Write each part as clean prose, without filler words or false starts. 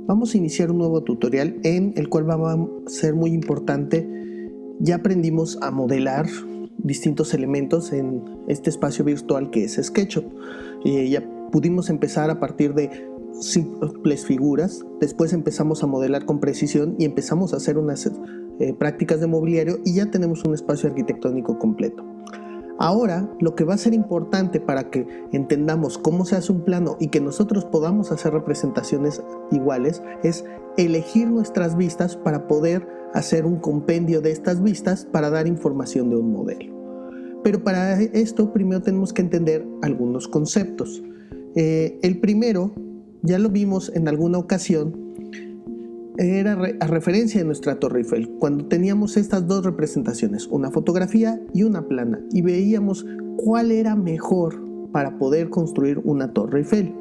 Vamos a iniciar un nuevo tutorial en el cual va a ser muy importante. Ya aprendimos a modelar distintos elementos en este espacio virtual que es SketchUp. Ya pudimos empezar a partir de simples figuras, después empezamos a modelar con precisión y empezamos a hacer unas prácticas de mobiliario y ya tenemos un espacio arquitectónico completo. Ahora, lo que va a ser importante para que entendamos cómo se hace un plano y que nosotros podamos hacer representaciones iguales es elegir nuestras vistas para poder hacer un compendio de estas vistas para dar información de un modelo. Pero para esto primero tenemos que entender algunos conceptos. El primero, ya lo vimos en alguna ocasión, era a referencia de nuestra Torre Eiffel, cuando teníamos estas dos representaciones, una fotografía y una plana, y veíamos cuál era mejor para poder construir una Torre Eiffel.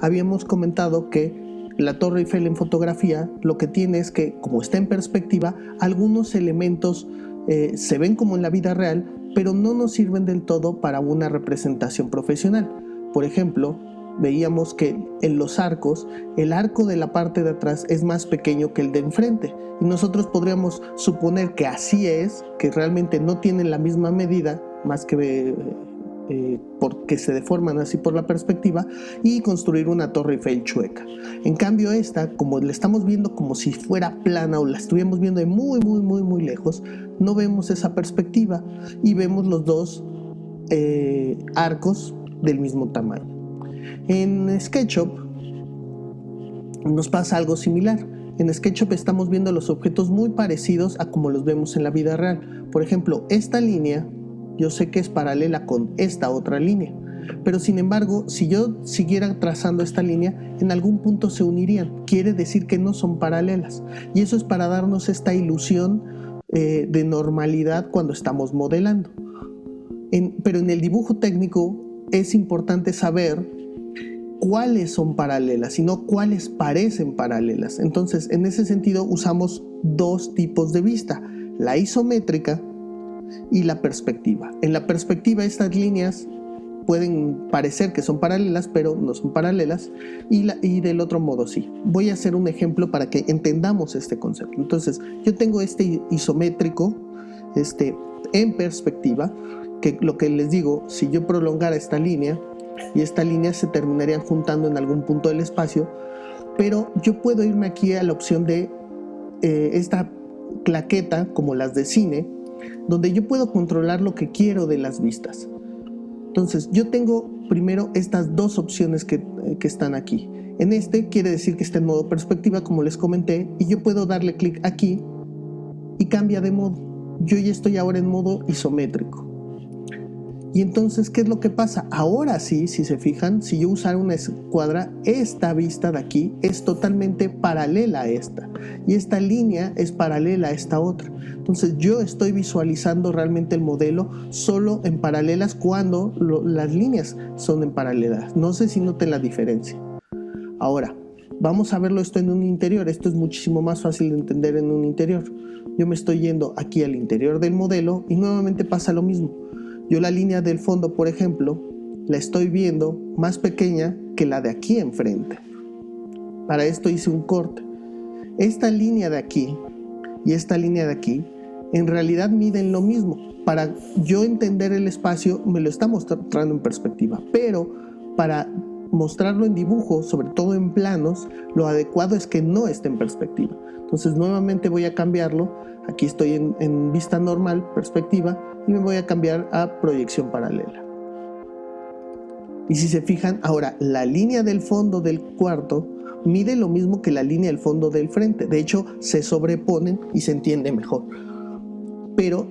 Habíamos comentado que la Torre Eiffel en fotografía lo que tiene es que, como está en perspectiva, algunos elementos se ven como en la vida real, pero no nos sirven del todo para una representación profesional. Por ejemplo, veíamos que en los arcos, el arco de la parte de atrás es más pequeño que el de enfrente y nosotros podríamos suponer que así es, que realmente no tienen la misma medida, más que porque se deforman así por la perspectiva, y construir una Torre Eiffel chueca. En cambio esta, como la estamos viendo como si fuera plana o la estuviéramos viendo de muy lejos, no vemos esa perspectiva y vemos los dos arcos del mismo tamaño. En SketchUp nos pasa algo similar. En SketchUp estamos viendo los objetos muy parecidos a como los vemos en la vida real. Por ejemplo, esta línea yo sé que es paralela con esta otra línea, pero sin embargo, si yo siguiera trazando esta línea, en algún punto se unirían. Quiere decir que no son paralelas, y eso es para darnos esta ilusión de normalidad cuando estamos modelando. Pero en el dibujo técnico es importante saber cuáles son paralelas y no cuáles parecen paralelas. Entonces, en ese sentido usamos dos tipos de vista, la isométrica y la perspectiva. En la perspectiva estas líneas pueden parecer que son paralelas, pero no son paralelas, y del otro modo sí. Voy a hacer un ejemplo para que entendamos este concepto. Entonces, yo tengo este isométrico, en perspectiva, que lo que les digo, si yo prolongara esta línea, y esta línea se terminarían juntando en algún punto del espacio, pero yo puedo irme aquí a la opción de esta claqueta, como las de cine, donde yo puedo controlar lo que quiero de las vistas. Entonces yo tengo primero estas dos opciones que están aquí. En este quiere decir que está en modo perspectiva, como les comenté, y yo puedo darle clic aquí y cambia de modo. Yo ya estoy ahora en modo isométrico. Y entonces, ¿qué es lo que pasa? Ahora sí, si se fijan, si yo usara una escuadra, esta vista de aquí es totalmente paralela a esta. Y esta línea es paralela a esta otra. Entonces, yo estoy visualizando realmente el modelo solo en paralelas cuando las líneas son en paralelas. No sé si noten la diferencia. Ahora, vamos a verlo esto en un interior. Esto es muchísimo más fácil de entender en un interior. Yo me estoy yendo aquí al interior del modelo y nuevamente pasa lo mismo. Yo la línea del fondo, por ejemplo, la estoy viendo más pequeña que la de aquí enfrente. Para esto hice un corte. Esta línea de aquí y esta línea de aquí en realidad miden lo mismo. Para yo entender el espacio me lo está mostrando en perspectiva, pero para mostrarlo en dibujo, sobre todo en planos, lo adecuado es que no esté en perspectiva. Entonces nuevamente voy a cambiarlo. Aquí estoy en vista normal, perspectiva, y me voy a cambiar a proyección paralela. Y si se fijan, ahora la línea del fondo del cuarto mide lo mismo que la línea del fondo del frente. De hecho, se sobreponen y se entiende mejor. Pero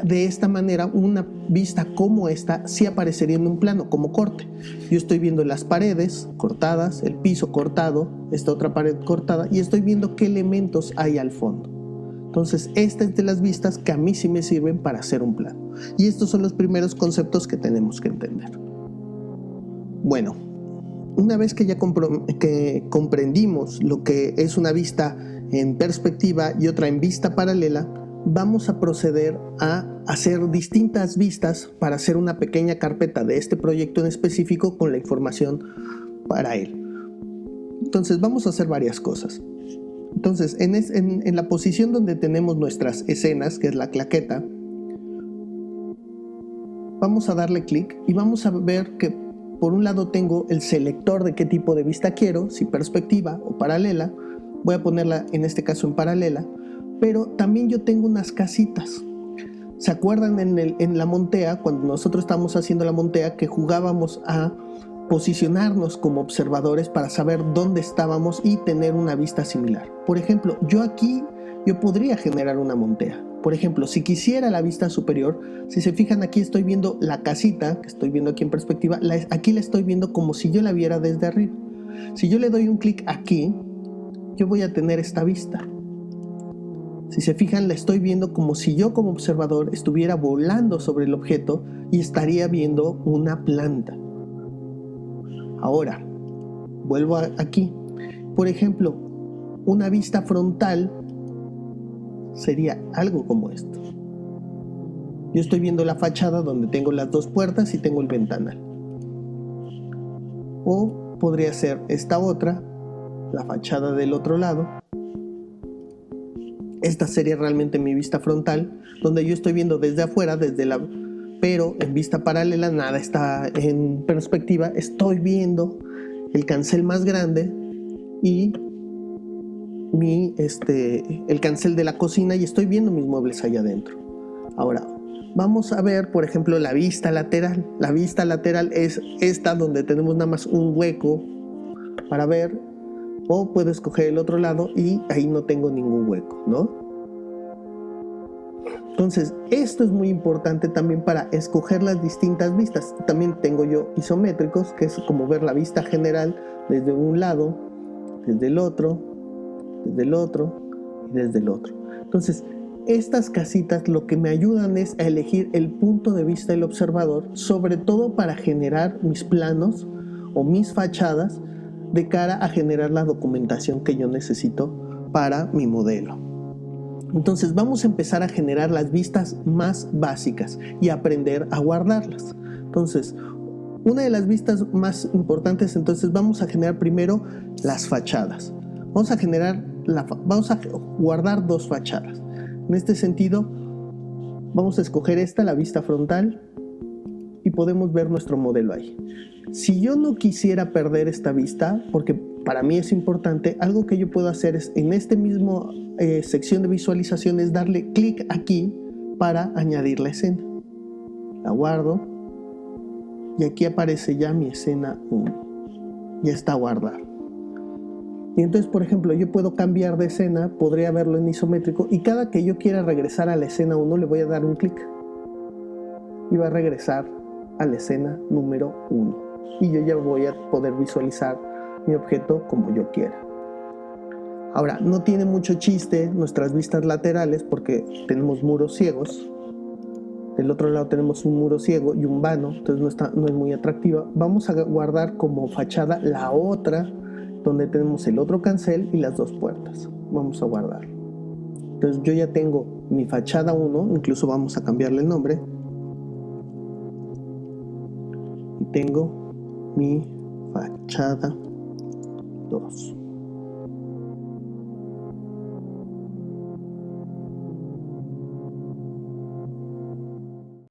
de esta manera, una vista como esta sí aparecería en un plano, como corte. Yo estoy viendo las paredes cortadas, el piso cortado, esta otra pared cortada, y estoy viendo qué elementos hay al fondo. Entonces, esta es de las vistas que a mí sí me sirven para hacer un plano. Y estos son los primeros conceptos que tenemos que entender. Bueno, una vez que ya comprendimos lo que es una vista en perspectiva y otra en vista paralela, vamos a proceder a hacer distintas vistas para hacer una pequeña carpeta de este proyecto en específico con la información para él. Entonces vamos a hacer varias cosas. Entonces en la posición donde tenemos nuestras escenas, que es la claqueta, vamos a darle clic y vamos a ver que por un lado tengo el selector de qué tipo de vista quiero, si perspectiva o paralela. Voy a ponerla en este caso en paralela, pero también yo tengo unas casitas. ¿Se acuerdan en la montea, cuando nosotros estábamos haciendo la montea, que jugábamos a posicionarnos como observadores para saber dónde estábamos y tener una vista similar? Por ejemplo, yo podría generar una montea. Por ejemplo, si quisiera la vista superior, si se fijan aquí estoy viendo la casita, que estoy viendo aquí en perspectiva, aquí la estoy viendo como si yo la viera desde arriba. Si yo le doy un clic aquí, yo voy a tener esta vista. Si se fijan, la estoy viendo como si yo como observador estuviera volando sobre el objeto y estaría viendo una planta. Ahora, vuelvo aquí. Por ejemplo, una vista frontal sería algo como esto. Yo estoy viendo la fachada donde tengo las dos puertas y tengo el ventanal. O podría ser esta otra, la fachada del otro lado. Esta sería realmente mi vista frontal, donde yo estoy viendo desde afuera, pero en vista paralela nada está en perspectiva. Estoy viendo el cancel más grande y el cancel de la cocina y estoy viendo mis muebles allá adentro. Ahora, vamos a ver, por ejemplo, la vista lateral. La vista lateral es esta donde tenemos nada más un hueco para ver, o puedo escoger el otro lado y ahí no tengo ningún hueco, ¿no? Entonces, esto es muy importante también para escoger las distintas vistas. También tengo yo isométricos, que es como ver la vista general desde un lado, desde el otro y desde el otro. Entonces, estas casitas lo que me ayudan es a elegir el punto de vista del observador, sobre todo para generar mis planos o mis fachadas de cara a generar la documentación que yo necesito para mi modelo. Entonces vamos a empezar a generar las vistas más básicas y aprender a guardarlas. Entonces, una de las vistas más importantes, entonces vamos a generar primero las fachadas. Vamos a guardar dos fachadas. En este sentido, vamos a escoger la vista frontal, y podemos ver nuestro modelo ahí. Si yo no quisiera perder esta vista, porque para mí es importante, algo que yo puedo hacer es en este mismo sección de visualizaciones darle clic aquí para añadir la escena. La guardo y aquí aparece ya mi escena 1. Ya está guardada. Y entonces, por ejemplo, yo puedo cambiar de escena, podría verlo en isométrico y cada que yo quiera regresar a la escena 1 le voy a dar un clic y va a regresar a la escena número 1 y yo ya voy a poder visualizar mi objeto como yo quiera. Ahora, no tiene mucho chiste nuestras vistas laterales porque tenemos muros ciegos. Del otro lado tenemos un muro ciego y un vano, entonces no es muy atractiva. Vamos a guardar como fachada la otra, donde tenemos el otro cancel y las dos puertas. Vamos a guardar. Entonces yo ya tengo mi fachada 1, incluso vamos a cambiarle el nombre. Y tengo mi fachada 2.